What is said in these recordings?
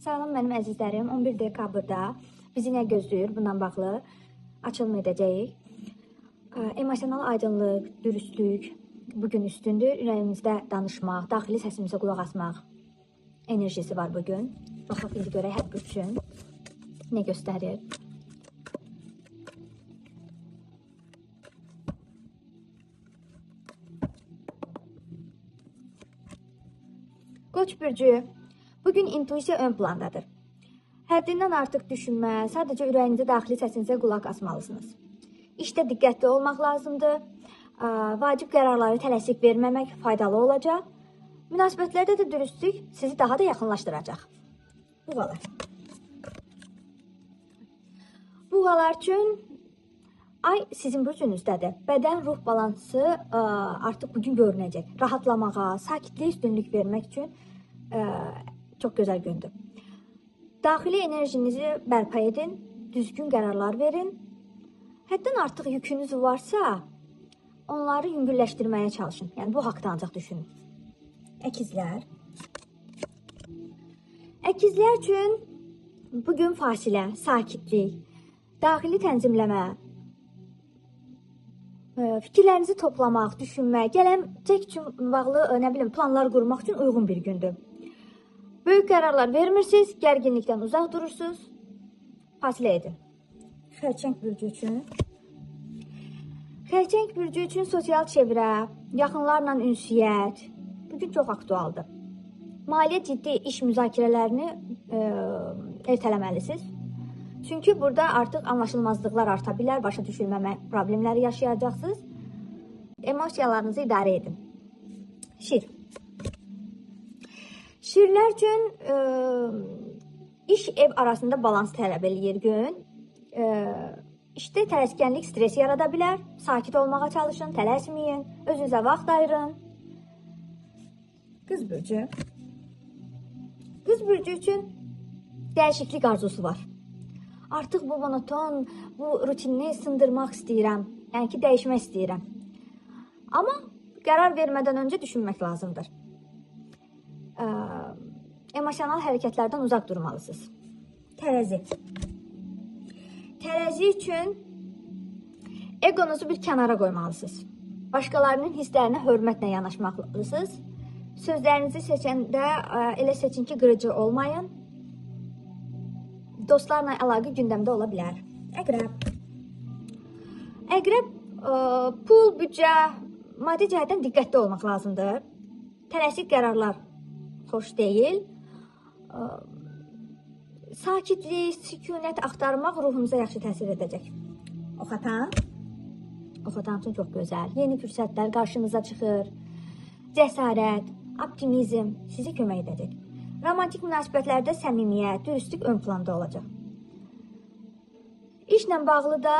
Salam mənim əzizlərim, 11 dekabrda bizi nə gözləyir? Bundan bağlı açılma edəcəyik. Emosional aydınlıq, dürüstlük bugün üstündür. Ürəyimizdə danışmaq, daxili səsimizə qulaq asmaq enerjisi var bugün. Baxaq indi görək hər bir üçün nə göstərir. Qoç bürcü, bugün intuisiya ön plandadır. Həddindən artıq düşünmə, sadəcə ürəyinizə, daxili səsinizə qulaq asmalısınız. İşdə diqqətli olmaq lazımdır. Vacib qərarları tələsik verməmək faydalı olacaq. Münasibətlərdə də dürüstlük sizi daha da yaxınlaşdıracaq. Buğalar. Buğalar üçün ay sizin burcunüzdədir. Bədən-ruh balansı artıq bugün görünəcək. Rahatlamağa, sakitliyə üstünlük vermək üçün çox gözəl gündür. Daxili enerjinizi bərpa edin, düzgün qərarlar verin. Həddən artıq yükünüz varsa, onları yüngülləşdirməyə çalışın. Yəni, bu haqda ancaq düşünün. Əkizlər. Əkizlər üçün bugün fasilə, sakitlik, daxili tənzimləmə, fikirlərinizi toplamaq, düşünmək, gələcək üçün bağlı planlar qurmaq üçün uyğun bir gündür. Böyük qərarlar vermirsiniz, gərginlikdən uzaq durursunuz, fasilə edin. Xərçəng bürcü üçün. Xərçəng bürcü üçün sosial çevrə, yaxınlarla ünsiyyət bugün çox aktualdır. Maliyyə ciddi iş müzakirələrini ertələməlisiniz. Çünki burada artıq anlaşılmazlıqlar arta bilər, başa düşülməmə problemləri yaşayacaqsınız. Emosiyalarınızı idarə edin. Şir. Şirlər üçün iş ev arasında balans tələb eləyir gün. İşdə tələskənlik stresi yarada bilər. Sakit olmağa çalışın, tələsməyin, özünüzə vaxt ayırın. Qız bürcü. Qız bürcü üçün dəyişiklik arzusu var. Artıq bu monoton, bu rutinini sındırmaq istəyirəm. Yəni ki, dəyişmək istəyirəm. Amma qərar vermədən öncə düşünmək lazımdır. Emosional hərəkətlərdən uzaq durmalısınız. Tərəzi. Tərəzi üçün egonuzu bir kənara qoymalısınız. Başqalarının hisslərinə hörmətlə yanaşmalısınız. Sözlərinizi seçəndə elə seçin ki, qırıcı olmayın. Dostlarla əlaqə gündəmdə ola bilər. Əqrəb. Əqrəb, pul, büdcə, maddi cəhətdən diqqətli olmaq lazımdır. Tələsik qərarlar xoş deyil. Sakitlik, sükunət axtarmaq ruhunuza yaxşı təsir edəcək. Oxatan. Oxatan üçün çox gözəl. Yeni fürsətlər qarşınıza çıxır. Cəsarət, optimizm sizi kömək edəcək. Romantik münasibətlərdə səmimiyyət, dürüstlük ön planda olacaq. İşlə bağlı da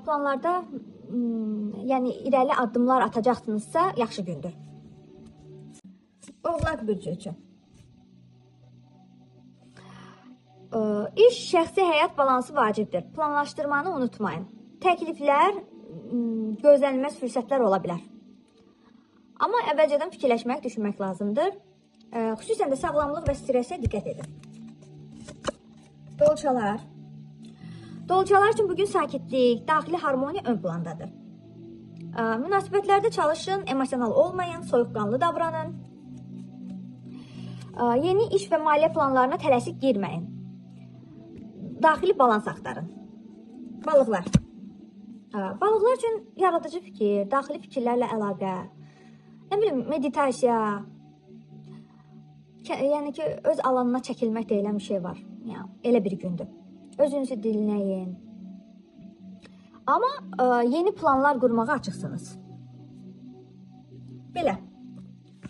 planlarda irəli addımlar atacaqsınızsa yaxşı gündür. Oğlaq bürcü üçün. İş, şəxsi həyat balansı vacibdir. Planlaşdırmanı unutmayın. Təkliflər, gözlənilməz fürsətlər ola bilər. Amma əvvəlcədən fikirləşmək, düşünmək lazımdır. Xüsusən də sağlamlıq və stresə diqqət edin. Dolçalar. Dolçalar üçün bugün sakitlik, daxili harmoniya ön plandadır. Münasibətlərdə çalışın, emosional olmayın, soyuqqanlı davranın. Yeni iş və maliyyə planlarına tələsik girməyin. Daxili balans axtarın. Balıqlar. Balıqlar üçün yaradıcı fikir, daxili fikirlərlə əlaqə, meditasiya, yəni ki, öz alanına çəkilmək deyilən bir şey var. Yəni, elə bir gündür. Özünüzü dinləyin. Amma yeni planlar qurmağa açıqsınız. Belə.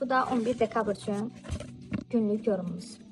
Bu da 11 dekabr üçün günlük yorumumuz.